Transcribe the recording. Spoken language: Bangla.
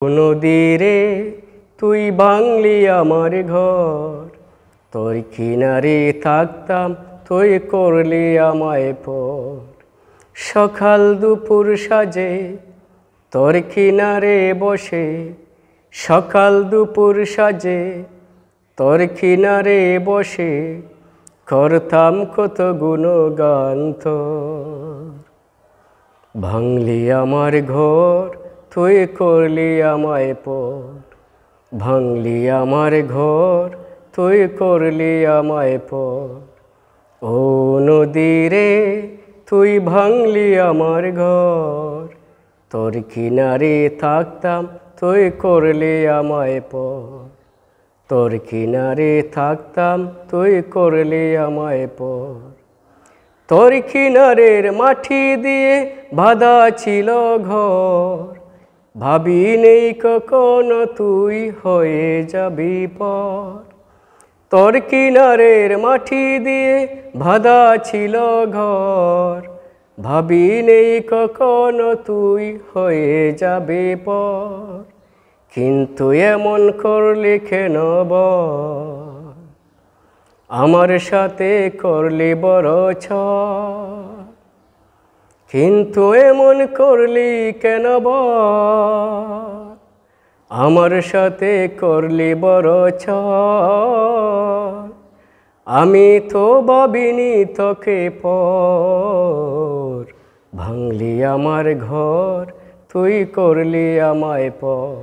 নদীরে তুই ভাঙলি আমার ঘর, তোর কিনারে থাকতাম তুই করলি আমায় পর। সকাল দুপুর সাজে তোর কিনারে বসে, সকাল দুপুর সাজে তোর কিনারে বসে করতাম কত গুণগান তোর। ভাঙলি আমার ঘর তুই করলি আমায় পর, ভাঙলি আমার ঘর তুই করলি আমায় পর। ও নদীরে তুই ভাঙলি আমার ঘর, তোর কিনারে থাকতাম তুই করলি আমায় পর। তোর কিনারে থাকতাম তুই করলি আমায় পর। তোর কিনারের মাটি দিয়ে বাঁধা ছিল ঘর, ভাবি নেই কখনো তুই হয়ে যাবি পর। তোর কিনারের মাটি দিয়ে বাঁধা ছিল ঘর, ভাবি নেই কখনো তুই হয়ে যাবি পর। কিন্তু এমন করলি কেন বল, আমার সাথে করলি বড় ছল। কিন্তু এমন করলি কেন বল, আমার সাথে করলি বড় ছল। আমি তো ভাবিনি তোকে পর, ভাঙলি আমার ঘর তুই করলি আমায় পর।